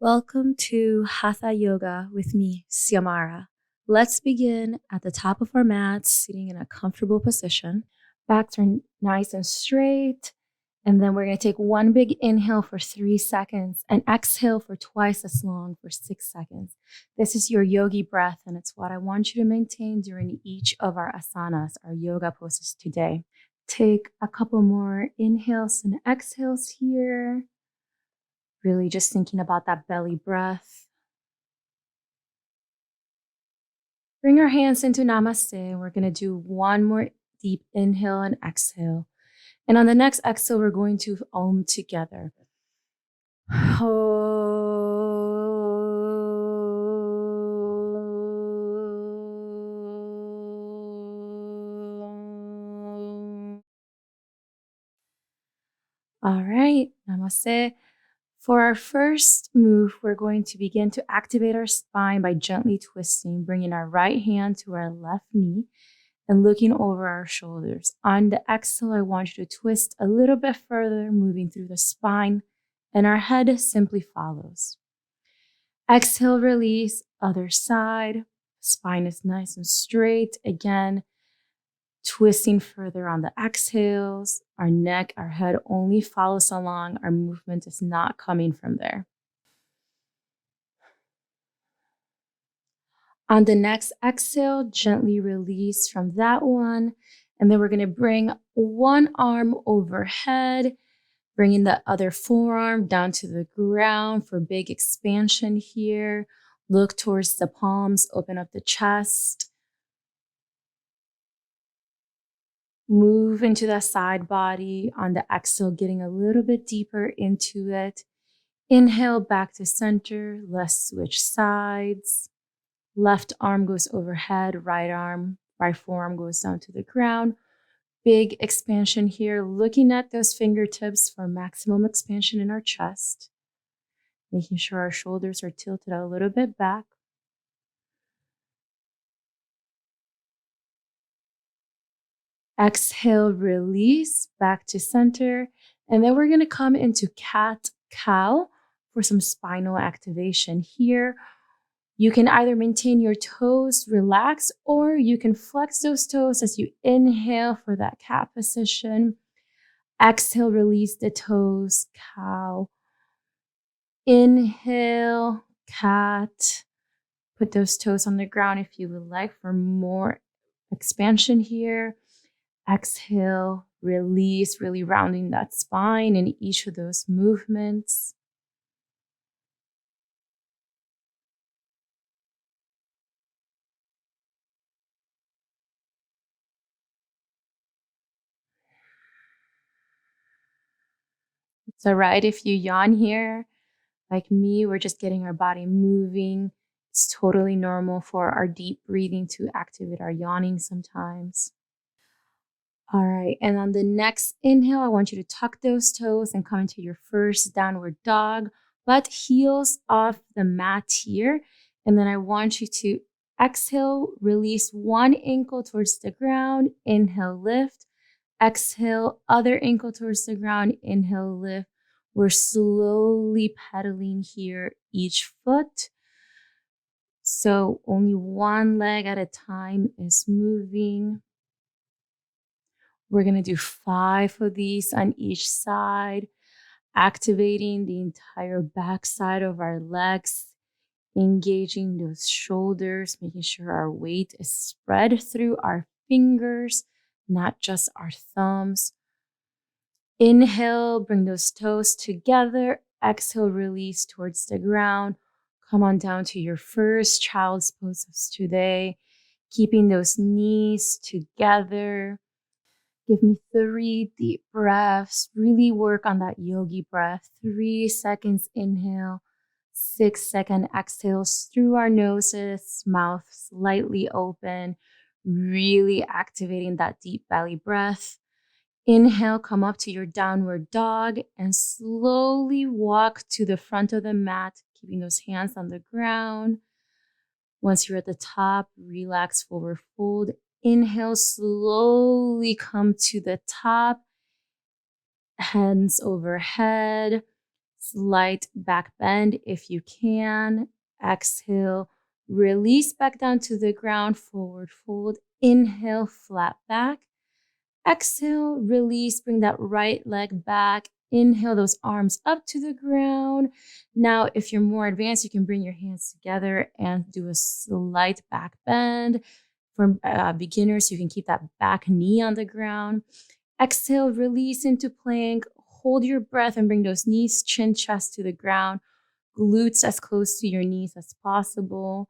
Welcome to Hatha Yoga with me, Siamara. Let's begin at the top of our mat, sitting in a comfortable position. Backs are nice and straight. And then we're going to take one big inhale for 3 seconds and exhale for twice as long for 6 seconds. This is your yogi breath, and it's what I want you to maintain during each of our asanas, our yoga poses today. Take a couple more inhales and exhales here. Really just thinking about that belly breath. Bring our hands into Namaste. We're going to do one more deep inhale and exhale. And on the next exhale, we're going to Om together. All right, Namaste. For our first move, we're going to begin to activate our spine by gently twisting, bringing our right hand to our left knee and looking over our shoulders. On the exhale, I want you to twist a little bit further, moving through the spine, and our head simply follows. Exhale, release, other side. Spine is nice and straight. Again, twisting further on the exhales. Our neck, our head only follows along. Our movement is not coming from there. On the next exhale, gently release from that one. And then we're going to bring one arm overhead, bringing the other forearm down to the ground for big expansion here. Look towards the palms, open up the chest. Move into the side body on the exhale, getting a little bit deeper into it. Inhale back to center. Let's switch sides. Left arm goes overhead, right forearm goes down to the ground. Big expansion here, looking at those fingertips for maximum expansion in our chest. Making sure our shoulders are tilted a little bit back. Exhale, release, back to center. And then we're going to come into cat-cow for some spinal activation here. You can either maintain your toes relaxed, or you can flex those toes as you inhale for that cat position. Exhale, release the toes, cow. Inhale, cat. Put those toes on the ground if you would like for more expansion here. Exhale, release, really rounding that spine in each of those movements. It's all right if you yawn here. Like me, we're just getting our body moving. It's totally normal for our deep breathing to activate our yawning sometimes. All right, and on the next inhale, I want you to tuck those toes and come into your first downward dog, but heels off the mat here. And then I want you to exhale, release one ankle towards the ground, inhale, lift. Exhale, other ankle towards the ground, inhale, lift. We're slowly pedaling here, each foot. So only one leg at a time is moving. We're going to do 5 of these on each side, activating the entire back side of our legs, engaging those shoulders, making sure our weight is spread through our fingers, not just our thumbs. Inhale, bring those toes together. Exhale, release towards the ground. Come on down to your first child's poses today, keeping those knees together. Give me 3 deep breaths. Really work on that yogi breath. 3 seconds inhale, 6-second exhales through our noses, mouth slightly open, really activating that deep belly breath. Inhale, come up to your downward dog and slowly walk to the front of the mat, keeping those hands on the ground. Once you're at the top, relax, forward fold. Inhale, slowly come to the top, hands overhead. Slight back bend if you can. Exhale, release back down to the ground, forward fold. Inhale, flat back. Exhale, release, bring that right leg back. Inhale, those arms up to the ground. Now, if you're more advanced, you can bring your hands together and do a slight back bend. For beginners, you can keep that back knee on the ground. Exhale, release into plank. Hold your breath and bring those knees, chin, chest to the ground. Glutes as close to your knees as possible.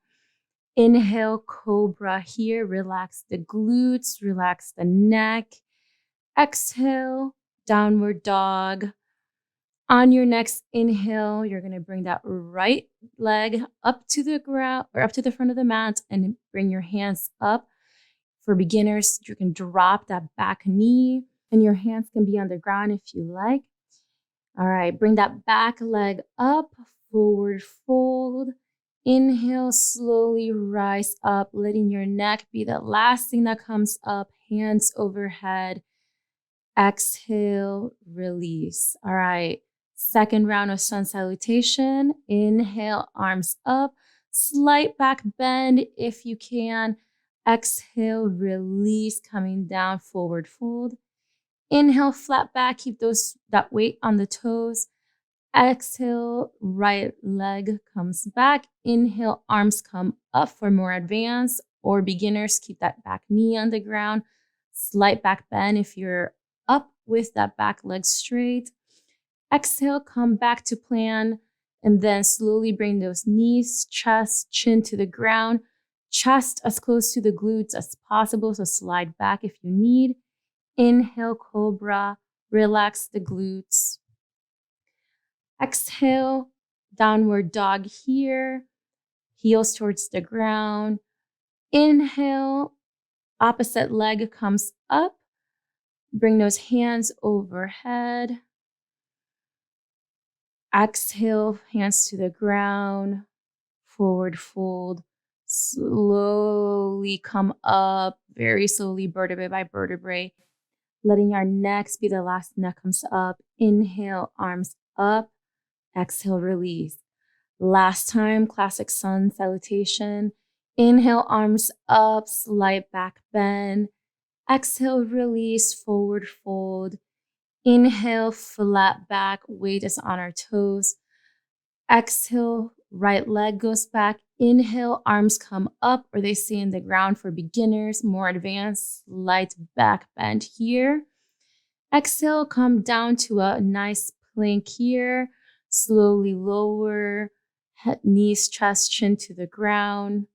Inhale, cobra here. Relax the glutes, relax the neck. Exhale, downward dog. On your next inhale, you're going to bring that right leg up to the ground or up to the front of the mat and bring your hands up. For beginners, you can drop that back knee and your hands can be on the ground if you like. All right, bring that back leg up, forward fold. Inhale, slowly rise up, letting your neck be the last thing that comes up, hands overhead. Exhale, release. All right, second round of sun salutation. Inhale, arms up, slight back bend if you can. Exhale, release, coming down, forward fold. Inhale, flat back, keep that weight on the toes. Exhale, right leg comes back. Inhale, arms come up for more advanced or beginners. Keep that back knee on the ground. Slight back bend if you're up with that back leg straight. Exhale, come back to plan, and then slowly bring those knees, chest, chin to the ground. Chest as close to the glutes as possible, so slide back if you need. Inhale, cobra, relax the glutes. Exhale, downward dog here, heels towards the ground. Inhale, opposite leg comes up. Bring those hands overhead. Exhale, hands to the ground, forward fold. Slowly come up, very slowly, vertebrae by vertebrae, letting our necks be the last neck comes up. Inhale, arms up. Exhale, release. Last time, classic sun salutation. Inhale, arms up, slight back bend. Exhale, release, forward fold. Inhale, flat back, weight is on our toes. Exhale, right leg goes back. Inhale, arms come up or they stay in the ground for beginners. More advanced, light back bend here. Exhale, come down to a nice plank here. Slowly lower, knees, chest, chin to the ground.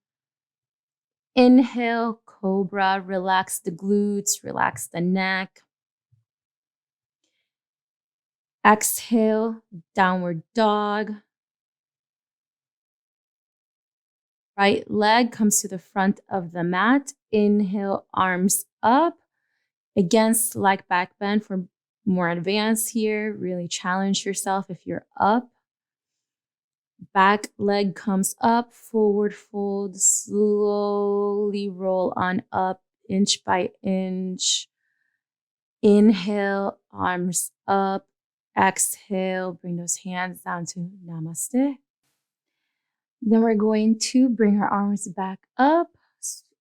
Inhale, cobra, relax the glutes, relax the neck. Exhale, downward dog. Right leg comes to the front of the mat. Inhale, arms up. Again, slight back bend for more advanced here. Really challenge yourself if you're up. Back leg comes up, forward fold, slowly roll on up, inch by inch. Inhale, arms up. Exhale, bring those hands down to Namaste. Then we're going to bring our arms back up,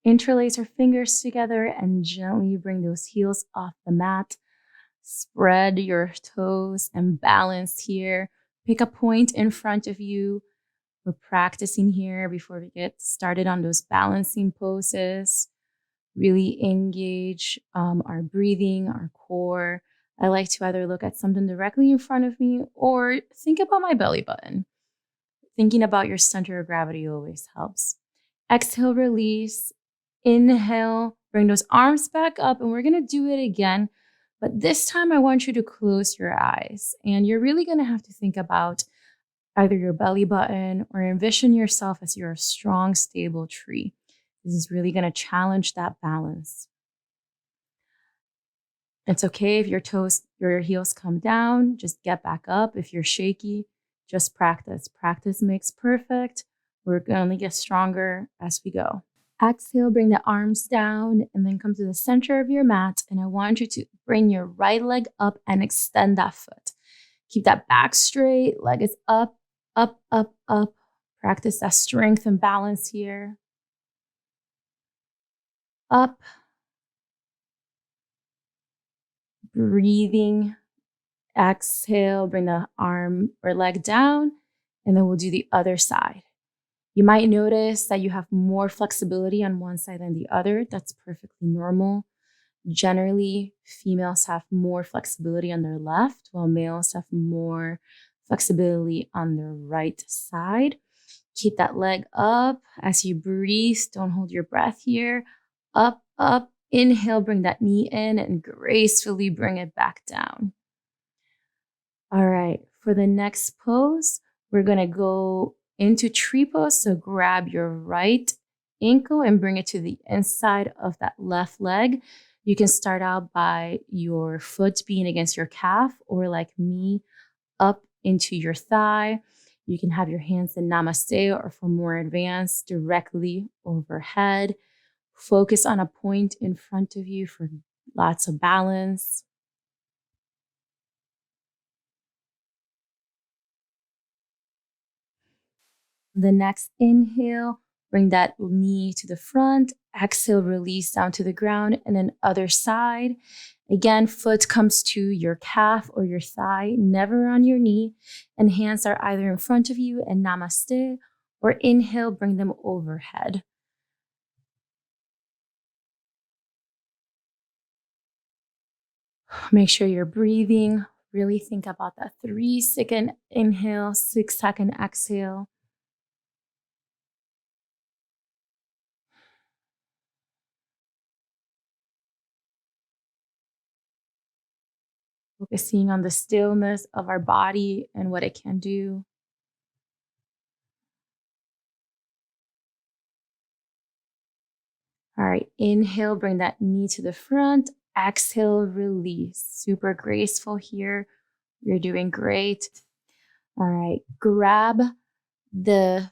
interlace our fingers together, and gently bring those heels off the mat. Spread your toes and balance here. Pick a point in front of you. We're practicing here before we get started on those balancing poses. Really engage our breathing, our core. I like to either look at something directly in front of me or think about my belly button. Thinking about your center of gravity always helps. Exhale, release. Inhale, bring those arms back up, and we're going to do it again. But this time I want you to close your eyes, and you're really going to have to think about either your belly button or envision yourself as you're a strong, stable tree. This is really going to challenge that balance. It's okay if your heels come down, just get back up. If you're shaky, just practice. Practice makes perfect. We're going to get stronger as we go. Exhale, bring the arms down and then come to the center of your mat. And I want you to bring your right leg up and extend that foot. Keep that back straight. Leg is up, up, up, up. Practice that strength and balance here. Up. Breathing. Exhale, bring the arm or leg down, and then we'll do the other side. You might notice that you have more flexibility on one side than the other. That's perfectly normal. Generally, females have more flexibility on their left, while males have more flexibility on their right side. Keep that leg up as you breathe. Don't hold your breath here. Up, up. Inhale, bring that knee in and gracefully bring it back down. All right, for the next pose, we're going to go into tree pose. So grab your right ankle and bring it to the inside of that left leg. You can start out by your foot being against your calf, or like me, up into your thigh. You can have your hands in Namaste, or for more advanced, directly overhead. Focus on a point in front of you for lots of balance. The next inhale, bring that knee to the front. Exhale, release down to the ground, and then other side. Again, foot comes to your calf or your thigh, never on your knee, and hands are either in front of you in Namaste, or inhale, bring them overhead. Make sure you're breathing. Really think about that 3-second inhale, 6-second exhale. Focusing on the stillness of our body and what it can do. All right, inhale, bring that knee to the front. Exhale, release. Super graceful here. You're doing great. All right, grab the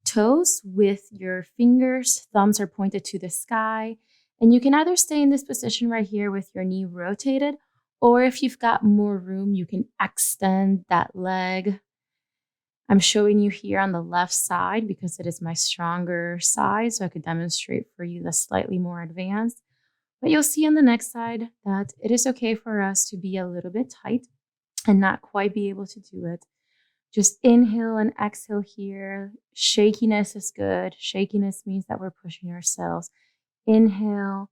toes with your fingers. Thumbs are pointed to the sky. And you can either stay in this position right here with your knee rotated, or if you've got more room, you can extend that leg. I'm showing you here on the left side because it is my stronger side, so I could demonstrate for you the slightly more advanced. But you'll see on the next side that it is okay for us to be a little bit tight and not quite be able to do it. Just inhale and exhale here. Shakiness is good. Shakiness means that we're pushing ourselves. Inhale,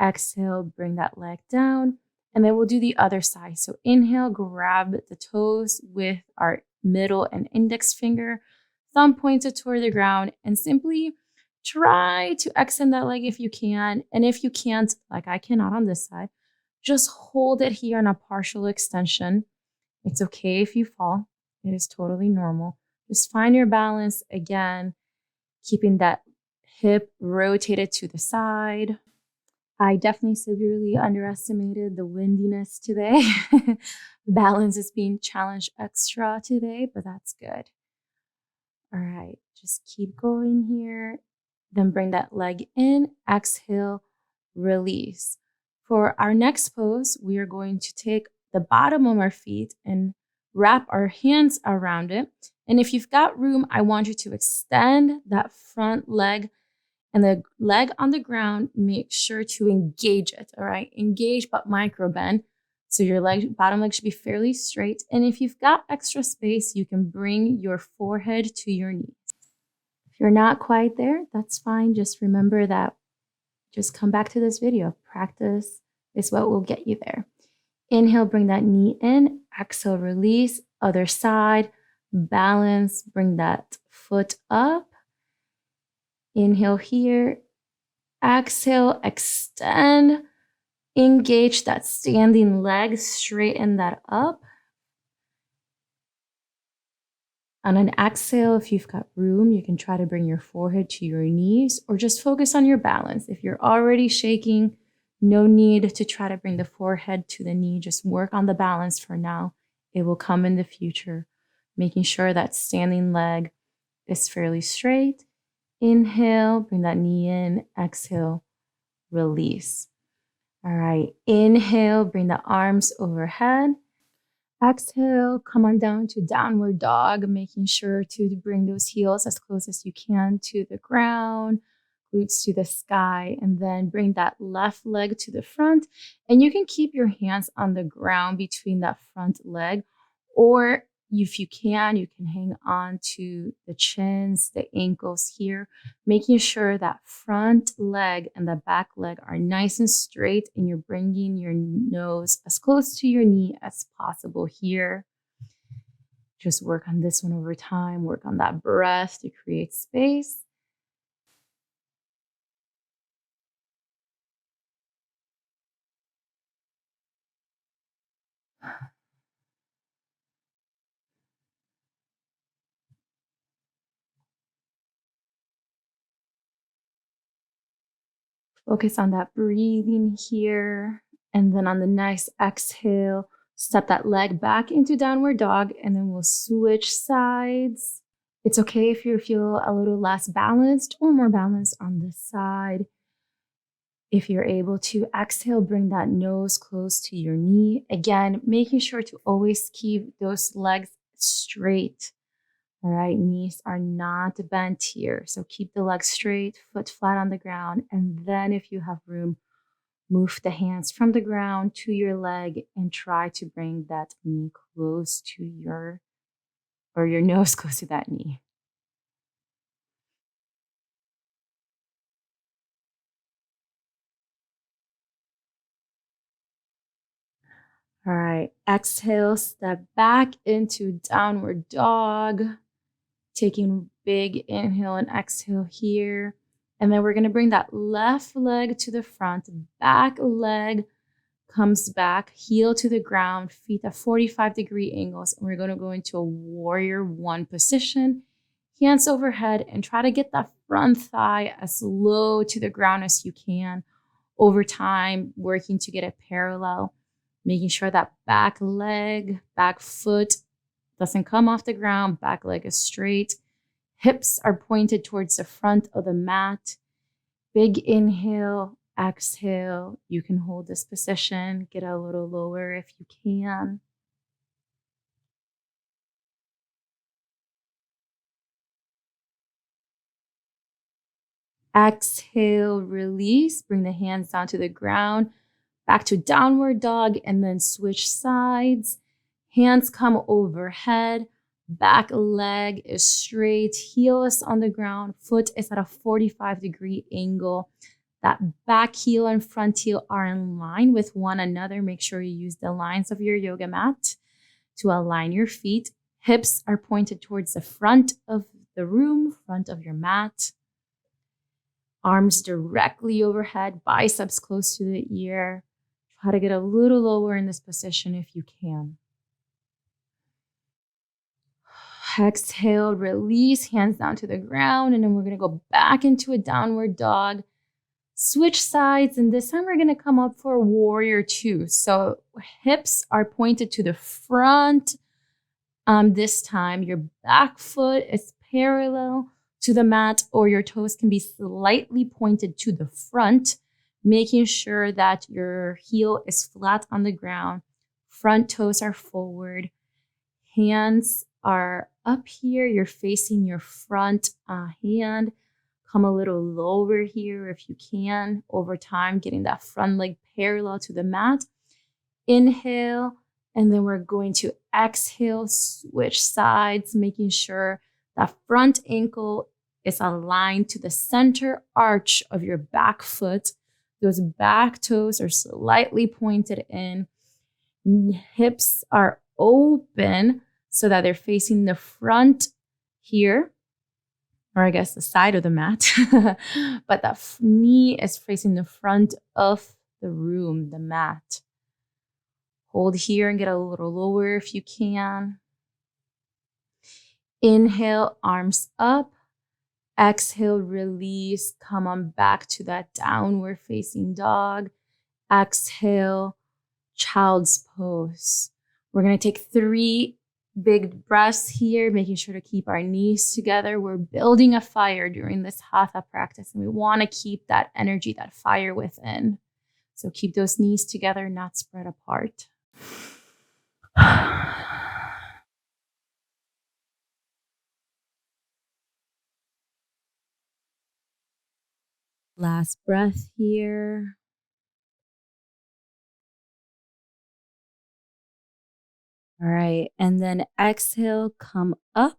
exhale, bring that leg down. And then we'll do the other side. So inhale, grab the toes with our middle and index finger, thumb pointed toward the ground, and simply try to extend that leg if you can. And if you can't, like I cannot on this side, just hold it here on a partial extension. It's okay if you fall. It is totally normal. Just find your balance again, keeping that hip rotated to the side. I definitely severely underestimated the windiness today. Balance is being challenged extra today, but that's good. All right, just keep going here. Then bring that leg in, exhale, release. For our next pose, we are going to take the bottom of our feet and wrap our hands around it. And if you've got room, I want you to extend that front leg and the leg on the ground. Make sure to engage it, all right? Engage but micro bend. So your bottom leg should be fairly straight. And if you've got extra space, you can bring your forehead to your knees. If you're not quite there, that's fine. Just remember that, just come back to this video. Practice is what will get you there. Inhale, bring that knee in. Exhale, release. Other side, balance. Bring that foot up. Inhale here. Exhale, extend. Engage that standing leg. Straighten that up. On an exhale, if you've got room, you can try to bring your forehead to your knees or just focus on your balance. If you're already shaking, no need to try to bring the forehead to the knee. Just work on the balance for now. It will come in the future, making sure that standing leg is fairly straight. Inhale, bring that knee in. Exhale, release. All right, inhale, bring the arms overhead. Exhale, come on down to downward dog, making sure to bring those heels as close as you can to the ground, glutes to the sky, and then bring that left leg to the front. And you can keep your hands on the ground between that front leg, or if you can hang on to the chins, the ankles here, making sure that front leg and the back leg are nice and straight, and you're bringing your nose as close to your knee as possible here. Just work on this one over time, work on that breath to create space. Focus on that breathing here. And then on the next exhale, step that leg back into downward dog, and then we'll switch sides. It's okay if you feel a little less balanced or more balanced on this side. If you're able to exhale, bring that nose close to your knee. Again, making sure to always keep those legs straight. All right, knees are not bent here. So keep the legs straight, foot flat on the ground. And then if you have room, move the hands from the ground to your leg and try to bring that knee close to your nose close to that knee. All right, exhale, step back into downward dog. Taking big inhale and exhale here. And then we're going to bring that left leg to the front, back leg comes back, heel to the ground, feet at 45-degree angles. And we're going to go into a warrior one position, hands overhead, and try to get that front thigh as low to the ground as you can. Over time, working to get it parallel, making sure that back leg, back foot doesn't come off the ground, back leg is straight. Hips are pointed towards the front of the mat. Big inhale, exhale. You can hold this position, get a little lower if you can. Exhale, release. Bring the hands down to the ground. Back to downward dog, and then switch sides. Hands come overhead. Back leg is straight. Heel is on the ground. Foot is at a 45-degree angle. That back heel and front heel are in line with one another. Make sure you use the lines of your yoga mat to align your feet. Hips are pointed towards the front of the room, front of your mat. Arms directly overhead, biceps close to the ear. Try to get a little lower in this position if you can. Exhale, release, hands down to the ground, and then we're going to go back into a downward dog. Switch sides, and this time we're going to come up for warrior two. So hips are pointed to the front. This time your back foot is parallel to the mat, or your toes can be slightly pointed to the front, making sure that your heel is flat on the ground. Front toes are forward. Hands are up here. You're facing your front hand. Come a little lower here if you can. Over time, getting that front leg parallel to the mat. Inhale, and then we're going to exhale, switch sides, making sure that front ankle is aligned to the center arch of your back foot. Those back toes are slightly pointed in. Hips are open so that they're facing the front here, or I guess the side of the mat. But that knee is facing the front of the room, the mat. Hold here and get a little lower if you can. Inhale, arms up. Exhale, release. Come on back to that downward facing dog. Exhale, child's pose. We're going to take 3 big breaths here, making sure to keep our knees together. We're building a fire during this Hatha practice, and we want to keep that energy, that fire within. So keep those knees together, not spread apart. Last breath here. All right. And then exhale, come up.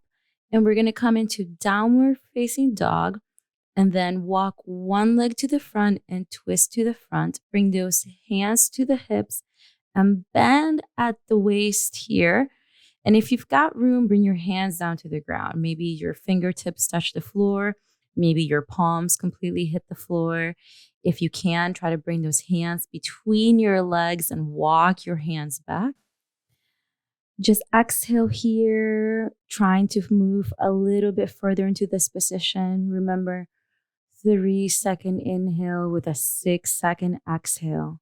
And we're going to come into downward facing dog. And then walk one leg to the front and twist to the front. Bring those hands to the hips and bend at the waist here. And if you've got room, bring your hands down to the ground. Maybe your fingertips touch the floor. Maybe your palms completely hit the floor. If you can, try to bring those hands between your legs and walk your hands back. Just exhale here, trying to move a little bit further into this position. Remember, 3-second inhale with a 6-second exhale.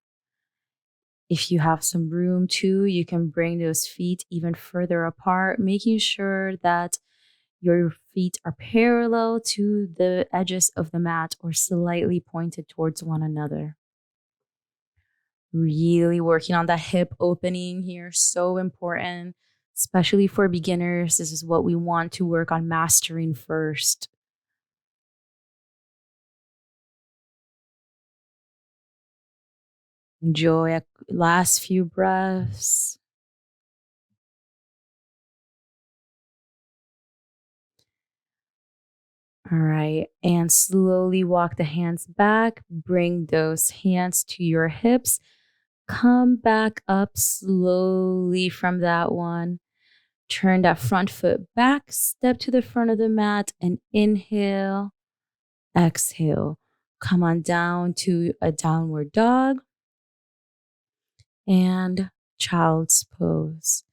If you have some room too, you can bring those feet even further apart, making sure that your feet are parallel to the edges of the mat or slightly pointed towards one another. Really working on that hip opening here, so important, especially for beginners. This is what we want to work on mastering first. Enjoy a last few breaths. All right. And slowly walk the hands back. Bring those hands to your hips. Come back up slowly from that one. Turn that front foot back. Step to the front of the mat and inhale. Exhale. Come on down to a downward dog and child's pose.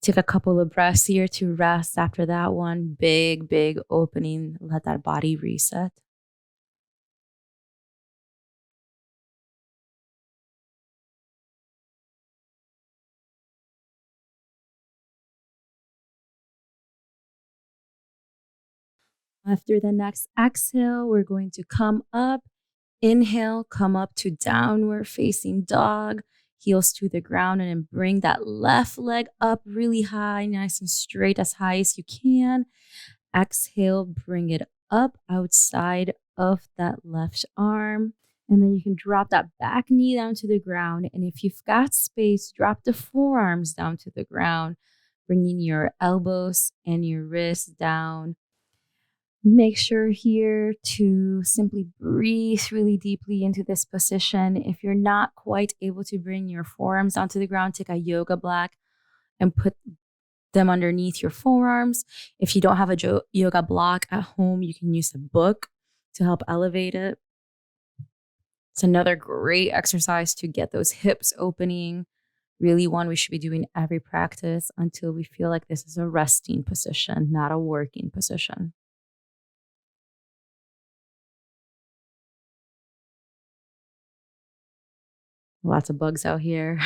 Take a couple of breaths here to rest after that one. Big, big opening. Let that body reset. After the next exhale, we're going to come up. Inhale, come up to downward facing dog. Heels to the ground, and then bring that left leg up really high, nice and straight, as high as you can. Exhale, bring it up outside of that left arm. And then you can drop that back knee down to the ground. And if you've got space, drop the forearms down to the ground, bringing your elbows and your wrists down. Make sure here to simply breathe really deeply into this position. If you're not quite able to bring your forearms onto the ground, take a yoga block and put them underneath your forearms. If you don't have a yoga block at home, you can use a book to help elevate it. It's another great exercise to get those hips opening. Really one we should be doing every practice until we feel like this is a resting position, not a working position. Lots of bugs out here.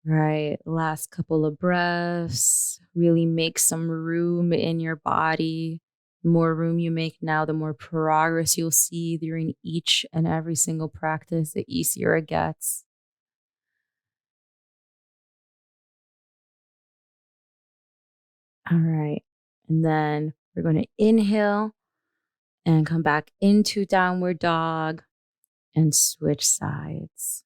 Right. Last couple of breaths. Really make some room in your body. The more room you make now, the more progress you'll see during each and every single practice, the easier it gets. All right. And then we're going to inhale and come back into downward dog and switch sides.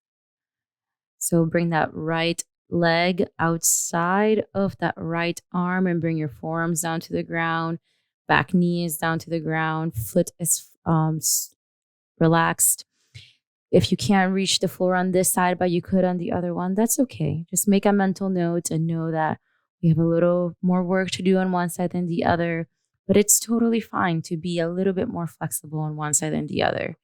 So bring that right leg outside of that right arm and bring your forearms down to the ground. Back knee is down to the ground. Foot is relaxed. If you can't reach the floor on this side, but you could on the other one, that's okay. Just make a mental note and know that we have a little more work to do on one side than the other. But it's totally fine to be a little bit more flexible on one side than the other.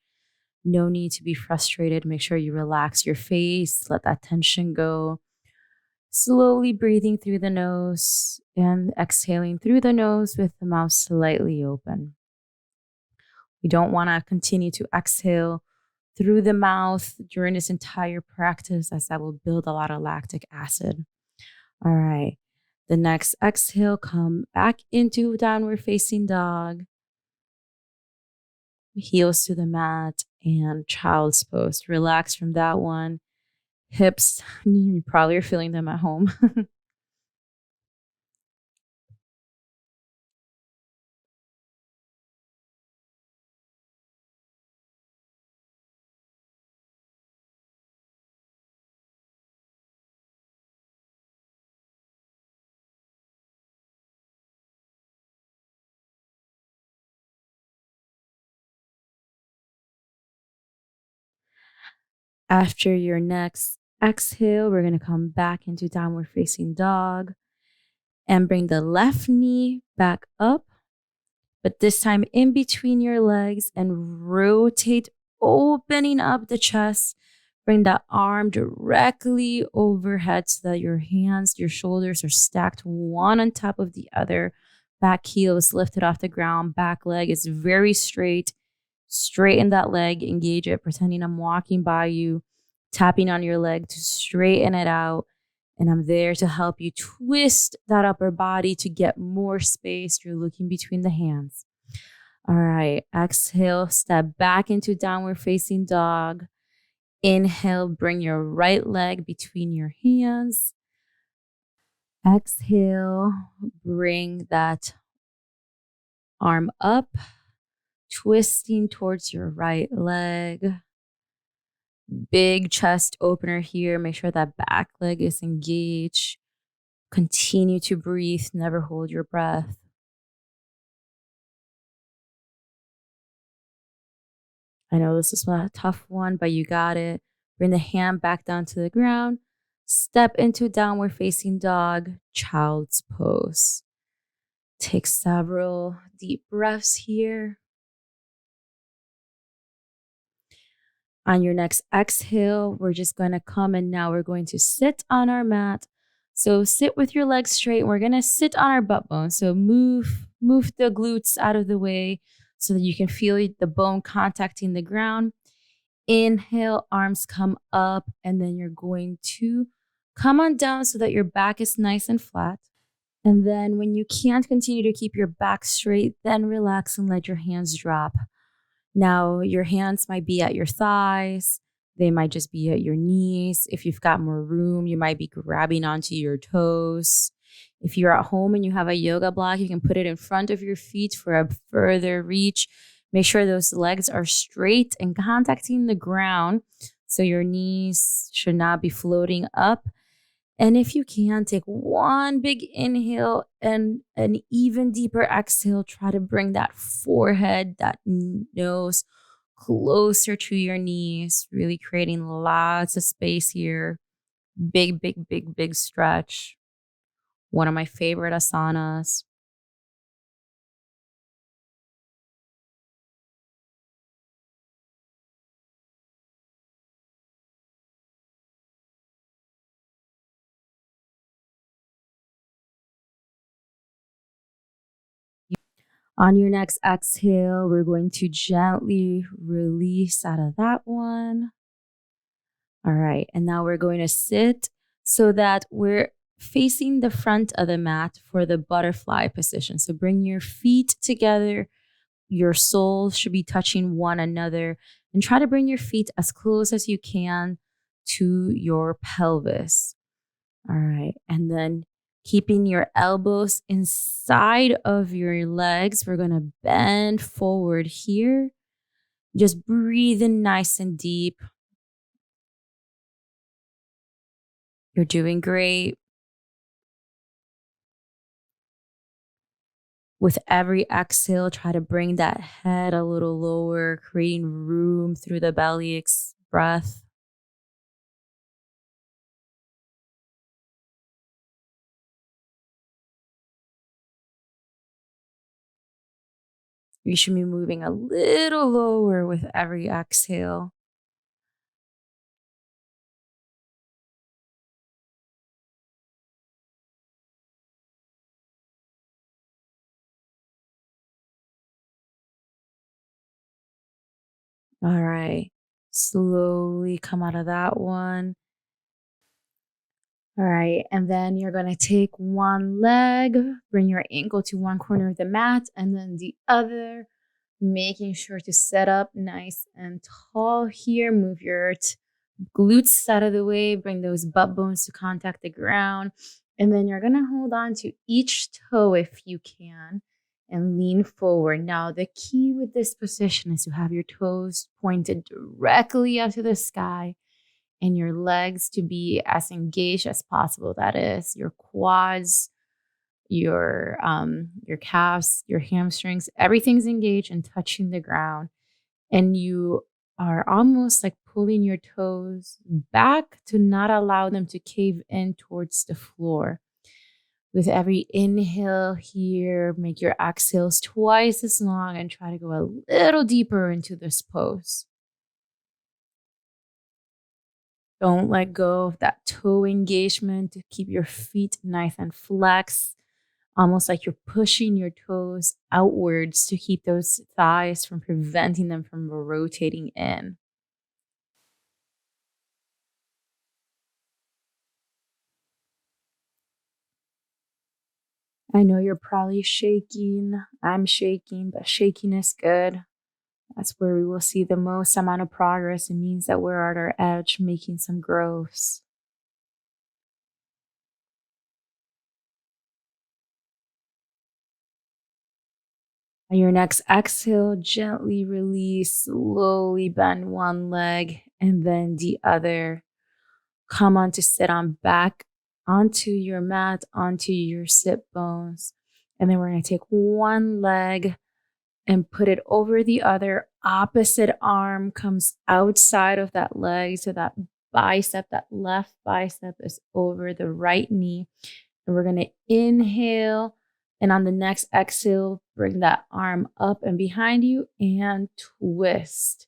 No need to be frustrated. Make sure you relax your face, let that tension go. Slowly breathing through the nose and exhaling through the nose with the mouth slightly open. We don't want to continue to exhale through the mouth during this entire practice, as that will build a lot of lactic acid. All right. The next exhale, come back into downward facing dog. Heels to the mat. And child's pose. Relax from that one. Hips, you probably are feeling them at home. After your next exhale, we're going to come back into downward facing dog and bring the left knee back up, but this time in between your legs, and rotate, opening up the chest. Bring that arm directly overhead so that your hands, your shoulders are stacked one on top of the other. Back heel is lifted off the ground. Back leg is very straight. Straighten that leg, engage it, pretending I'm walking by you, tapping on your leg to straighten it out. And I'm there to help you twist that upper body to get more space. You're looking between the hands. All right, exhale, step back into downward facing dog. Inhale, bring your right leg between your hands. Exhale, bring that arm up, twisting towards your right leg. Big chest opener here. Make sure that back leg is engaged. Continue to breathe. Never hold your breath. I know this is a tough one, but you got it. Bring the hand back down to the ground. Step into downward facing dog, child's pose. Take several deep breaths here. On your next exhale, we're just going to come and now we're going to sit on our mat. So sit with your legs straight. We're going to sit on our butt bone. So move the glutes out of the way so that you can feel the bone contacting the ground. Inhale, arms come up, and then you're going to come on down so that your back is nice and flat. And then when you can't continue to keep your back straight, then relax and let your hands drop. Now, your hands might be at your thighs. They might just be at your knees. If you've got more room, you might be grabbing onto your toes. If you're at home and you have a yoga block, you can put it in front of your feet for a further reach. Make sure those legs are straight and contacting the ground. So your knees should not be floating up. And if you can, take one big inhale and an even deeper exhale. Try to bring that forehead, that nose closer to your knees, really creating lots of space here. Big, big, big, big stretch. One of my favorite asanas. On your next exhale, we're going to gently release out of that one. All right, and now we're going to sit so that we're facing the front of the mat for the butterfly position. So bring your feet together. Your soles should be touching one another, and try to bring your feet as close as you can to your pelvis. All right, and then keeping your elbows inside of your legs, we're going to bend forward here. Just breathe in nice and deep. You're doing great. With every exhale, try to bring that head a little lower, creating room through the belly breath. You should be moving a little lower with every exhale. All right. Slowly come out of that one. All right. And then you're going to take one leg, bring your ankle to one corner of the mat, and then the other. Making sure to set up nice and tall here. Move your glutes out of the way. Bring those butt bones to contact the ground. And then you're going to hold on to each toe if you can and lean forward. Now, the key with this position is to have your toes pointed directly up to the sky and your legs to be as engaged as possible. That is your quads, your calves, your hamstrings, everything's engaged and touching the ground. And you are almost like pulling your toes back to not allow them to cave in towards the floor. With every inhale here, make your exhales twice as long and try to go a little deeper into this pose. Don't let go of that toe engagement to keep your feet nice and flexed, almost like you're pushing your toes outwards to keep those thighs from preventing them from rotating in. I know you're probably shaking. I'm shaking, but shaking is good. That's where we will see the most amount of progress. It means that we're at our edge, making some growths. On your next exhale, gently release, slowly bend one leg and then the other. Come on to sit on back onto your mat, onto your sit bones. And then we're going to take one leg and put it over the other. Opposite arm comes outside of that leg. So that bicep, that left bicep is over the right knee. And we're going to inhale. And on the next exhale, bring that arm up and behind you and twist.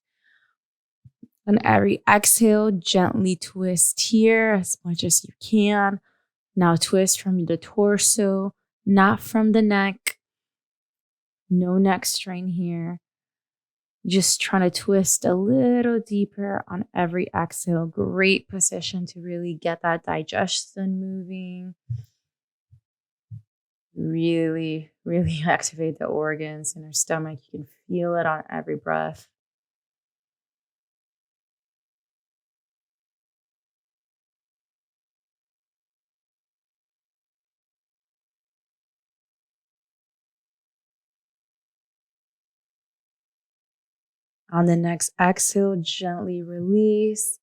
On every exhale, gently twist here as much as you can. Now twist from the torso, not from the neck. No neck strain here. Just trying to twist a little deeper on every exhale. Great position to really get that digestion moving. Really, really activate the organs in our stomach. You can feel it on every breath. On the next exhale, gently release.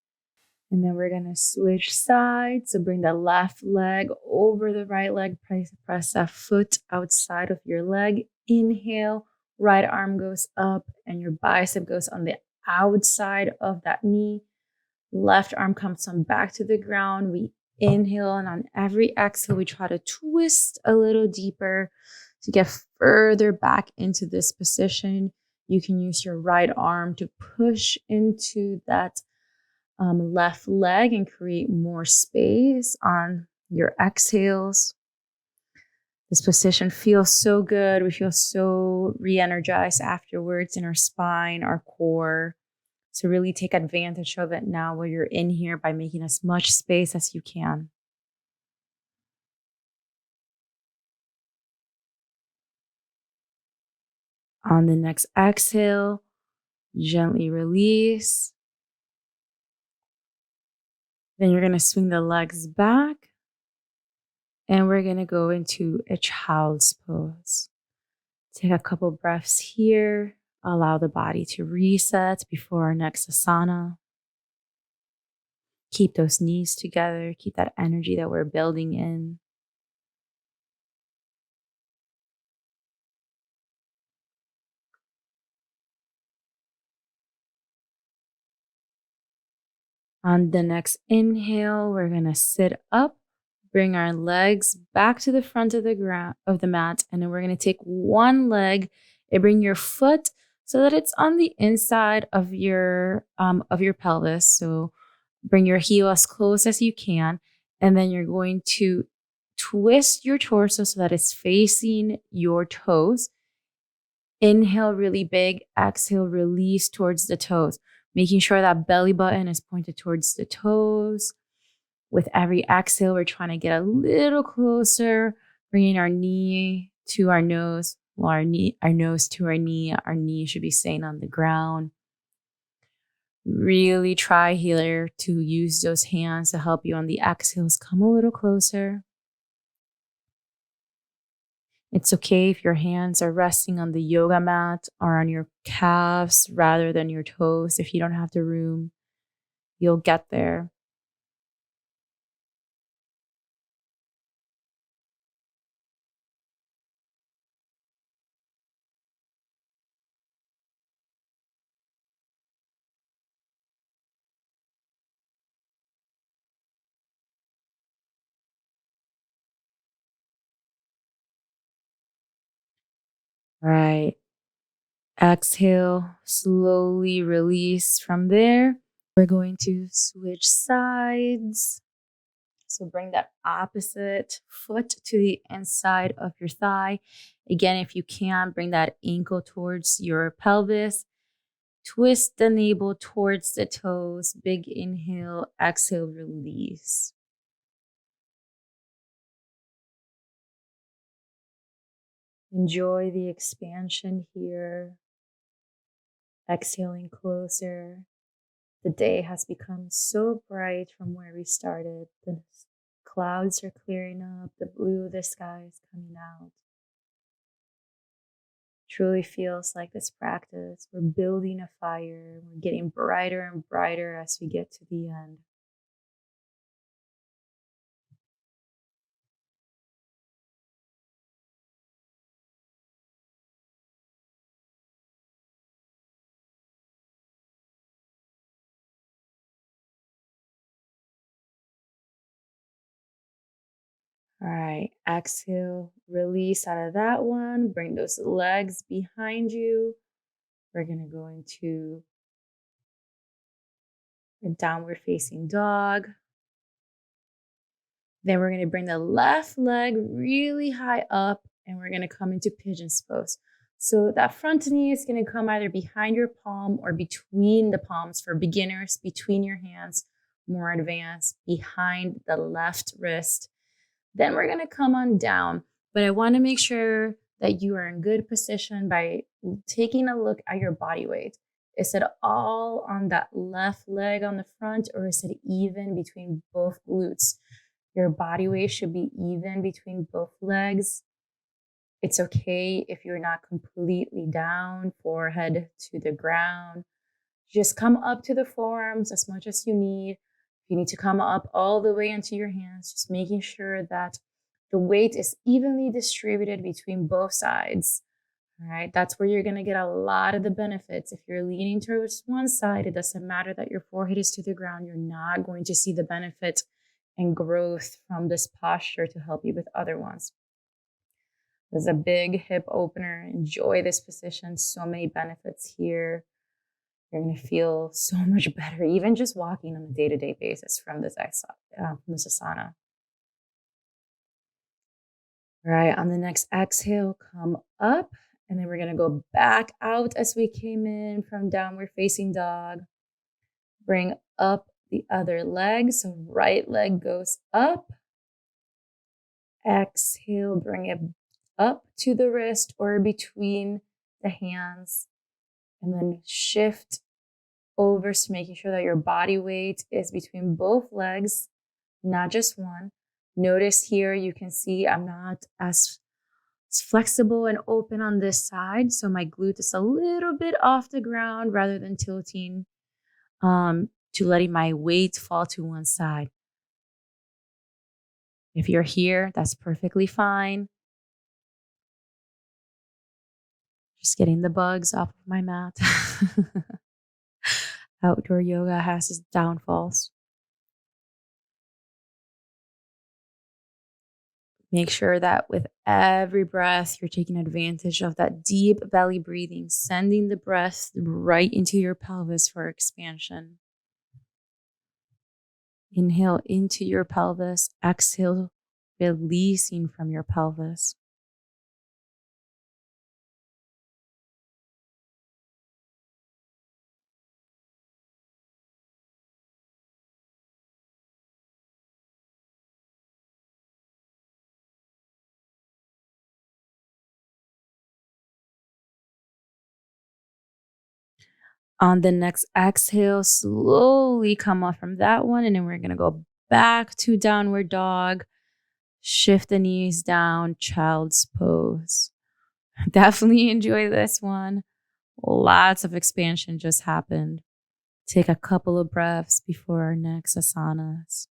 And then we're going to switch sides. So bring the left leg over the right leg. Press that foot outside of your leg. Inhale, right arm goes up and your bicep goes on the outside of that knee. Left arm comes on back to the ground. We inhale, and on every exhale, we try to twist a little deeper to get further back into this position. You can use your right arm to push into that left leg and create more space on your exhales. This position feels so good. We feel so re-energized afterwards in our spine, our core. So really take advantage of it now while you're in here by making as much space as you can. On the next exhale, gently release. Then you're going to swing the legs back. And we're going to go into a child's pose. Take a couple breaths here. Allow the body to reset before our next asana. Keep those knees together. Keep that energy that we're building in. On the next inhale, we're going to sit up. Bring our legs back to the front of the mat, and then we're going to take one leg and bring your foot so that it's on the inside of your pelvis. So bring your heel as close as you can, and then you're going to twist your torso so that it's facing your toes. Inhale really big, exhale, release towards the toes, making sure that belly button is pointed towards the toes. With every exhale, we're trying to get a little closer, bringing our knee to our nose, Our nose to our knee should be staying on the ground. Really try here to use those hands to help you on the exhales. Come a little closer. It's okay if your hands are resting on the yoga mat or on your calves rather than your toes. If you don't have the room, you'll get there. Right. Exhale, slowly release from there. We're going to switch sides. So bring that opposite foot to the inside of your thigh. Again, if you can, bring that ankle towards your pelvis. Twist the navel towards the toes. Big inhale, exhale, release. Enjoy the expansion here. Exhaling closer. The day has become so bright from where we started. The clouds are clearing up. The blue of the sky is coming out. Truly feels like this practice. We're building a fire. We're getting brighter and brighter as we get to the end. All right, exhale, release out of that one. Bring those legs behind you. We're going to go into a downward facing dog. Then we're going to bring the left leg really high up and we're going to come into pigeon pose. So that front knee is going to come either behind your palm or between the palms for beginners, between your hands, more advanced, behind the left wrist. Then we're going to come on down, but I want to make sure that you are in good position by taking a look at your body weight. Is it all on that left leg on the front or is it even between both glutes? Your body weight should be even between both legs. It's okay if you're not completely down, forehead to the ground. Just come up to the forearms as much as you need. If you need to come up all the way into your hands, just making sure that the weight is evenly distributed between both sides. All right, that's where you're going to get a lot of the benefits. If you're leaning towards one side, it doesn't matter that your forehead is to the ground. You're not going to see the benefit and growth from this posture to help you with other ones. There's a big hip opener. Enjoy this position. So many benefits here. You're going to feel so much better, even just walking on a day-to-day basis from this asana. All right, on the next exhale, come up, and then we're going to go back out as we came in from downward facing dog. Bring up the other leg, so right leg goes up. Exhale, bring it up to the wrist or between the hands, and then shift over, so making sure that your body weight is between both legs, not just one. Notice here, you can see I'm not as flexible and open on this side. So my glute is a little bit off the ground rather than tilting to letting my weight fall to one side. If you're here, that's perfectly fine. Just getting the bugs off of my mat. Outdoor yoga has its downfalls. Make sure that with every breath, you're taking advantage of that deep belly breathing, sending the breath right into your pelvis for expansion. Inhale into your pelvis, exhale, releasing from your pelvis. On the next exhale, slowly come up from that one. And then we're going to go back to downward dog. Shift the knees down, child's pose. Definitely enjoy this one. Lots of expansion just happened. Take a couple of breaths before our next asanas.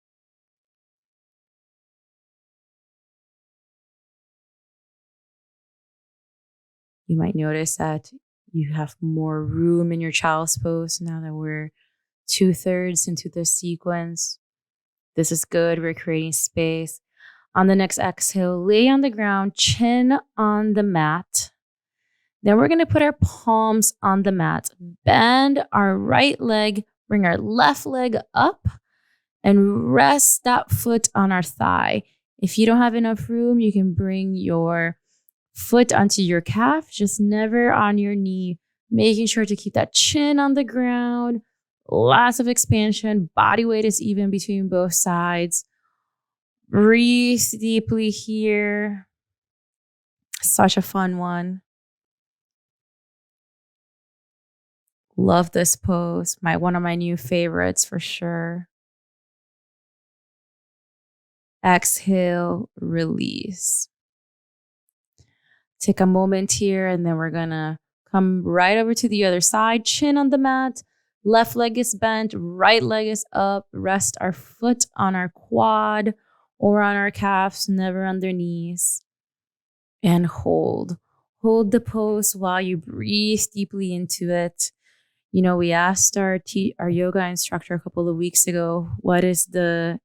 You might notice that you have more room in your child's pose now that we're 2/3 into the sequence. This is good. We're creating space. On the next exhale, lay on the ground, chin on the mat. Then we're going to put our palms on the mat. Bend our right leg, bring our left leg up, and rest that foot on our thigh. If you don't have enough room, you can bring your foot onto your calf, just never on your knee, making sure to keep that chin on the ground. Lots of expansion. Body weight is even between both sides. Breathe deeply here. Such a fun one. Love this pose. One of my new favorites for sure. Exhale, release. Take a moment here, and then we're gonna come right over to the other side. Chin on the mat. Left leg is bent, right leg is up. Rest our foot on our quad or on our calves, never on their knees. And hold. Hold the pose while you breathe deeply into it. You know, we asked our yoga instructor a couple of weeks ago, what is the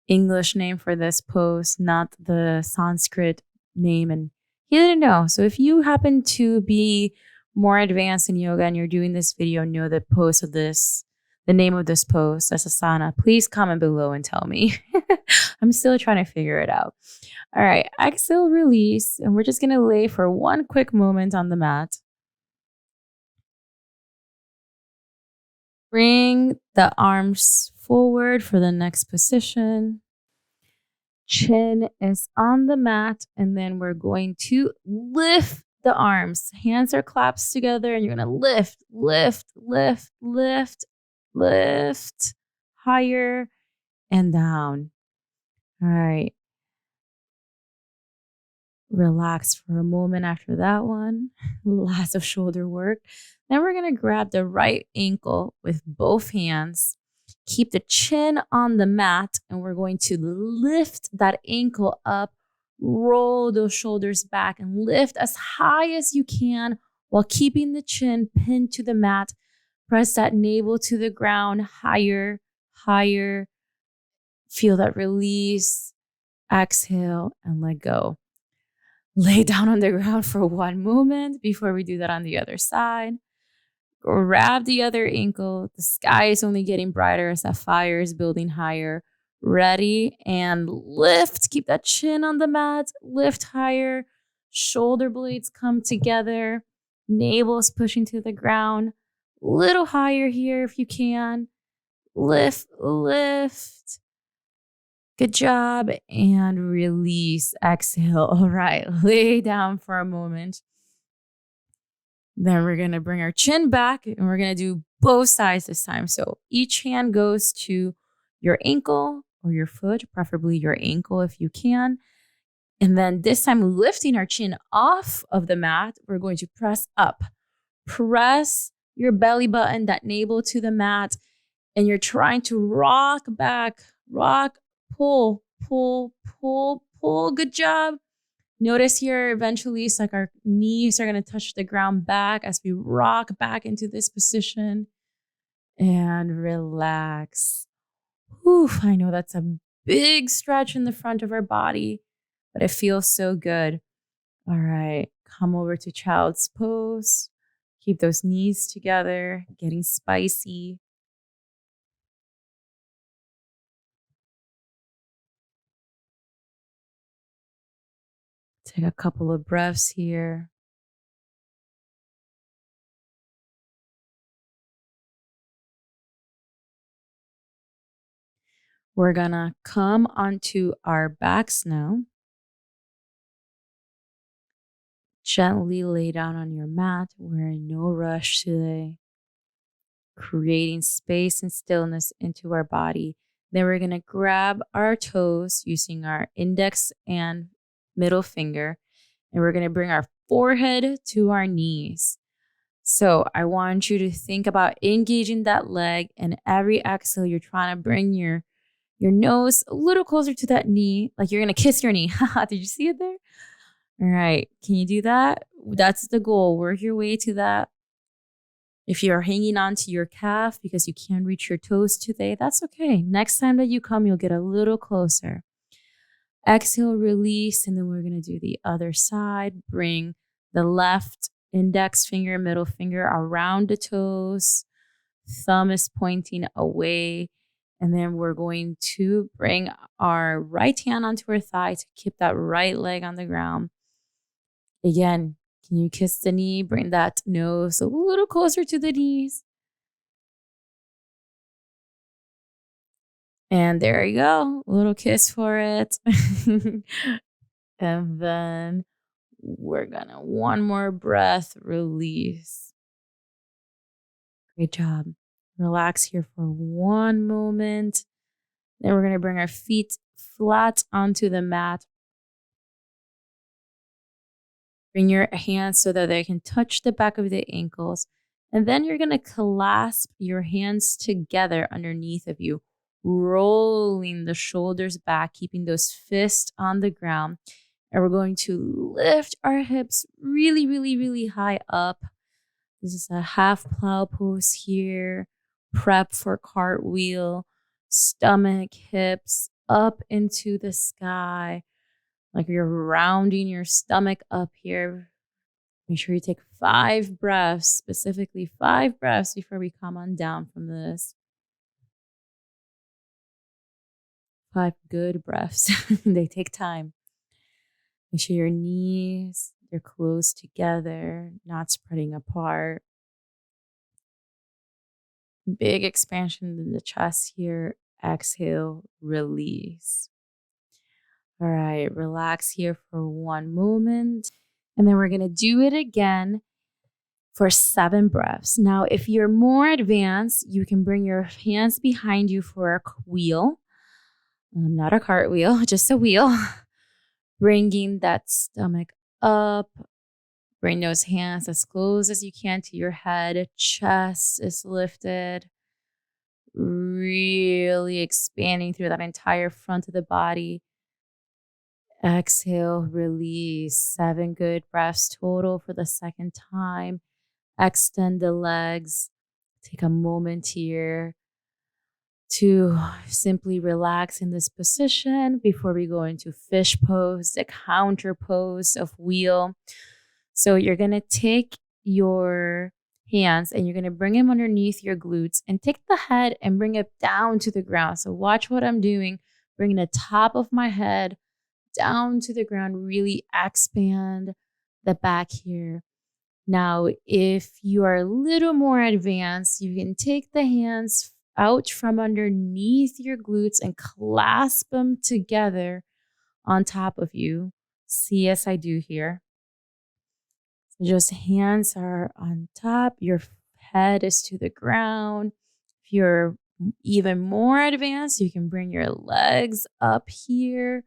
English name for this pose, not the Sanskrit name, and he didn't know. So if you happen to be more advanced in yoga and you're doing this video, know the name of this pose, this asana, please comment below and tell me. I'm still trying to figure it out. All right, exhale, release, and we're just gonna lay for one quick moment on the mat. Bring the arms forward for the next position. Chin is on the mat, and then we're going to lift the arms. Hands are clasped together, and you're going to lift, lift, lift, lift, lift, higher and down. All right. Relax for a moment after that one. Lots of shoulder work. Then we're going to grab the right ankle with both hands. Keep the chin on the mat, and we're going to lift that ankle up, roll those shoulders back, and lift as high as you can while keeping the chin pinned to the mat. Press that navel to the ground, higher, higher. Feel that release. Exhale and let go. Lay down on the ground for one moment before we do that on the other side. Grab the other ankle. The sky is only getting brighter as that fire is building higher. Ready, and lift. Keep that chin on the mat. Lift higher. Shoulder blades come together. Navel is pushing to the ground. Little higher here if you can. Lift, lift. Good job. And release. Exhale. All right. Lay down for a moment. Then we're going to bring our chin back, and we're going to do both sides this time. So each hand goes to your ankle or your foot, preferably your ankle if you can. And then this time, lifting our chin off of the mat, we're going to press up. Press your belly button, that navel to the mat, and you're trying to rock back, rock, pull, pull, pull, pull. Good job. Notice here, eventually, it's like our knees are going to touch the ground back as we rock back into this position. And relax. Oof, I know that's a big stretch in the front of our body, but it feels so good. All right, come over to child's pose. Keep those knees together, getting spicy. Take a couple of breaths here. We're gonna come onto our backs now. Gently lay down on your mat. We're in no rush today. creating space and stillness into our body. Then we're going to grab our toes using our index and middle finger, and we're going to bring our forehead to our knees. So I want you to think about engaging that leg, and every exhale, you're trying to bring your nose a little closer to that knee, like you're going to kiss your knee. Did you see it there? All right. Can you do that? That's the goal. Work your way to that. If you're hanging on to your calf because you can't reach your toes today, that's okay. Next time that you come, you'll get a little closer. Exhale, release, and then we're going to do the other side. Bring the left index finger, middle finger around the toes. Thumb is pointing away. And then we're going to bring our right hand onto our thigh to keep that right leg on the ground. Again, can you kiss the knee? Bring that nose a little closer to the knees. And there you go. A little kiss for it. And then we're gonna one more breath, release. Great job. Relax here for one moment. Then we're gonna bring our feet flat onto the mat. Bring your hands so that they can touch the back of the ankles. And then you're gonna clasp your hands together underneath of you, rolling the shoulders back, keeping those fists on the ground. And we're going to lift our hips really, really, really high up. This is a half plow pose here. Prep for cartwheel. Stomach, hips up into the sky. Like you're rounding your stomach up here. Make sure you take 5 breaths, specifically 5 breaths before we come on down from this. 5 good breaths. They take time. Make sure your knees, they're close together, not spreading apart. Big expansion in the chest here. Exhale, release. All right, relax here for one moment. And then we're going to do it again for 7 breaths. Now, if you're more advanced, you can bring your hands behind you for a wheel. Not a cartwheel, just a wheel. Bringing that stomach up. Bring those hands as close as you can to your head. Chest is lifted. Really expanding through that entire front of the body. Exhale, release. 7 good breaths total for the second time. Extend the legs. Take a moment here to simply relax in this position before we go into fish pose, the counter pose of wheel. So you're going to take your hands and you're going to bring them underneath your glutes and take the head and bring it down to the ground. So watch what I'm doing. Bringing the top of my head down to the ground, really expand the back here. Now, if you are a little more advanced, you can take the hands out from underneath your glutes and clasp them together on top of you. See as I do here. So just hands are on top. Your head is to the ground. If you're even more advanced, you can bring your legs up here.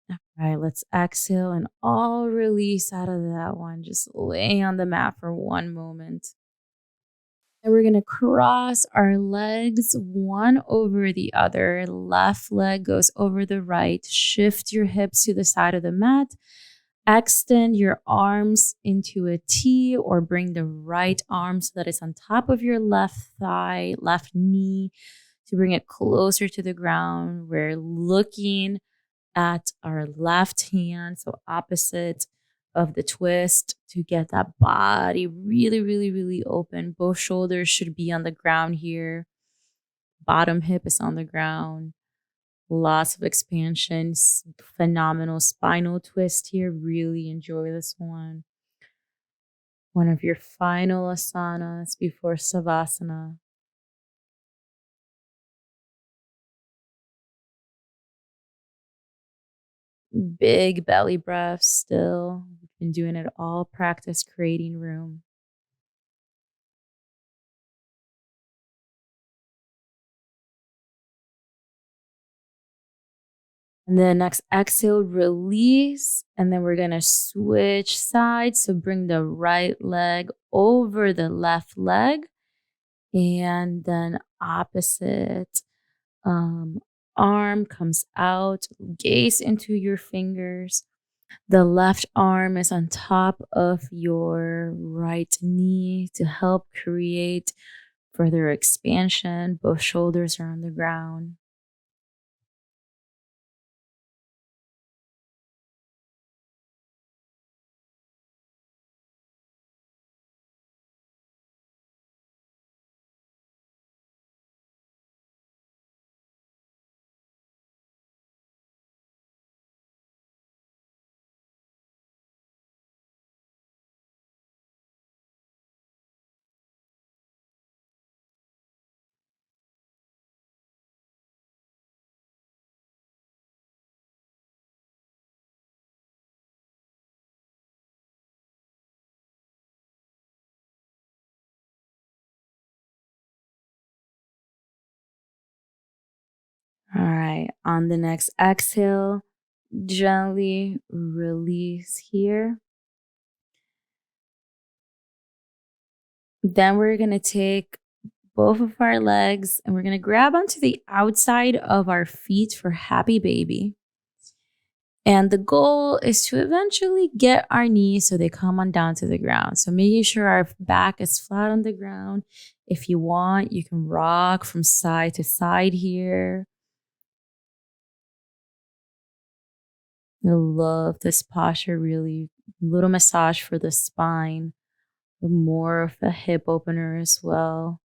All right, let's exhale and all release out of that one. Just lay on the mat for one moment. And we're going to cross our legs one over the other. Left leg goes over the right. Shift your hips to the side of the mat. Extend your arms into a T or bring the right arm so that it's on top of your left thigh, left knee to bring it closer to the ground. We're looking at our left hand, so opposite of the twist, to get that body really, really, really open. Both shoulders should be on the ground here. Bottom hip is on the ground. Lots of expansion. Phenomenal spinal twist here. Really enjoy this one. One of your final asanas before Savasana. Big belly breath still. We've been doing it all practice creating room. And then next exhale, release. And then we're going to switch sides. So bring the right leg over the left leg. And then opposite arm comes out. Gaze into your fingers. The left arm is on top of your right knee to help create further expansion. Both shoulders are on the ground. All right. On the next exhale, gently release here. Then we're going to take both of our legs and we're going to grab onto the outside of our feet for happy baby. And the goal is to eventually get our knees so they come on down to the ground. So making sure our back is flat on the ground. If you want, you can rock from side to side here. I love this posture, really. Little massage for the spine, more of a hip opener as well.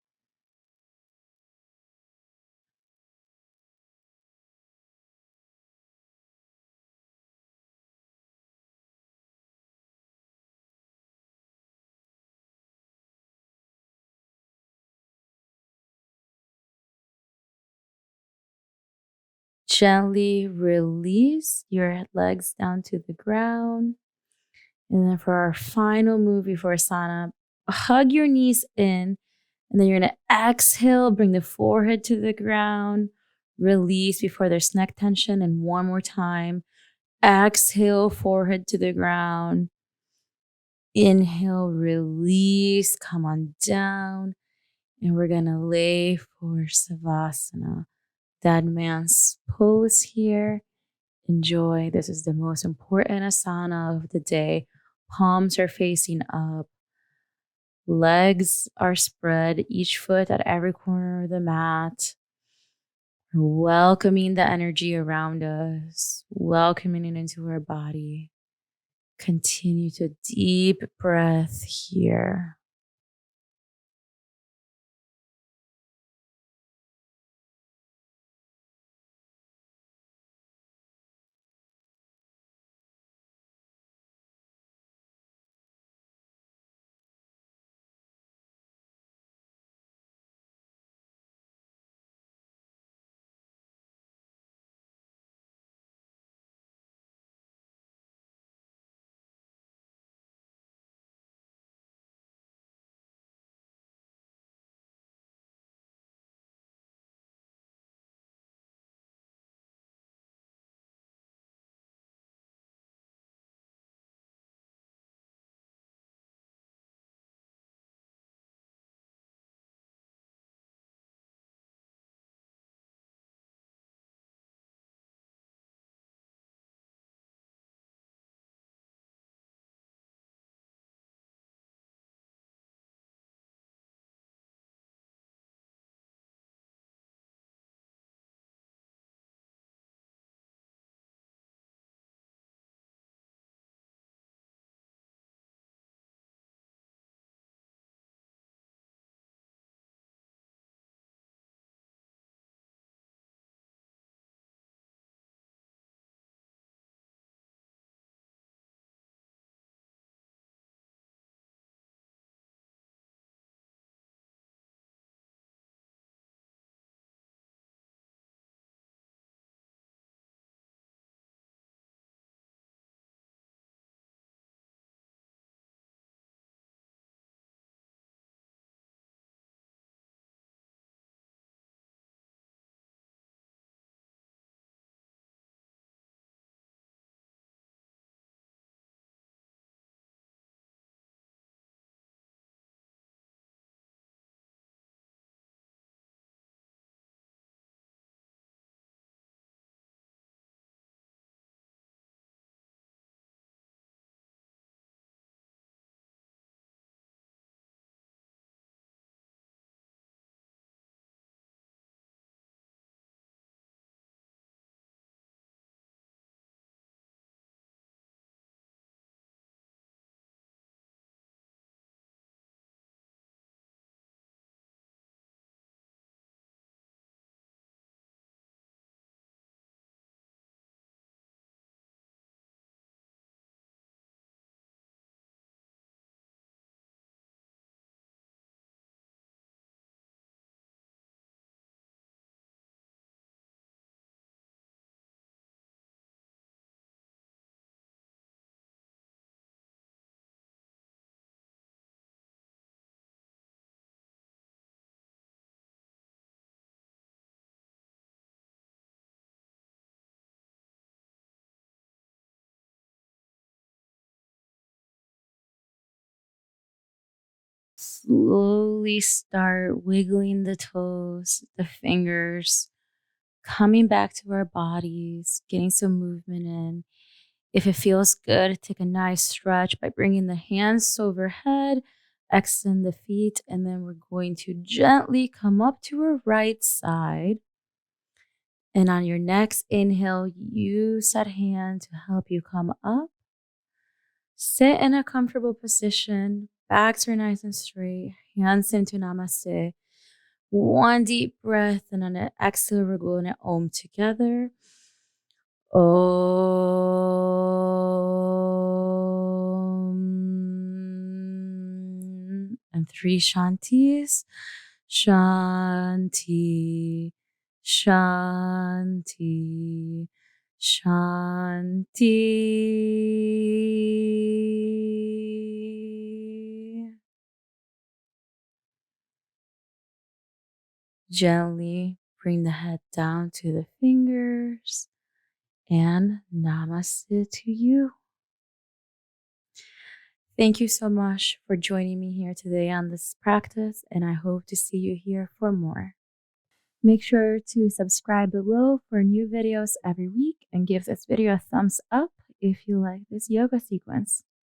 Gently release your legs down to the ground. And then for our final move before Asana, hug your knees in. And then you're going to exhale, bring the forehead to the ground. Release before there's neck tension. And one more time. Exhale, forehead to the ground. Inhale, release, come on down. And we're going to lay for Savasana, dead man's pose here. Enjoy. This is the most important asana of the day. Palms are facing up. Legs are spread, each foot at every corner of the mat. Welcoming the energy around us, welcoming it into our body. Continue to deep breath here. slowly start wiggling the toes, the fingers, coming back to our bodies, getting some movement in. If it feels good, take a nice stretch by bringing the hands overhead, extend the feet, and then we're going to gently come up to our right side. And on your next inhale, use that hand to help you come up. Sit in a comfortable position. Backs are nice and straight. Hands into Namaste. One deep breath, and on an exhale, we're going to Om together. Om. And 3 Shantis. Shanti. Shanti. Shanti. Gently bring the head down to the fingers and Namaste to you. Thank you so much for joining me here today on this practice, and I hope to see you here for more. Make sure to subscribe below for new videos every week and give this video a thumbs up if you like this yoga sequence.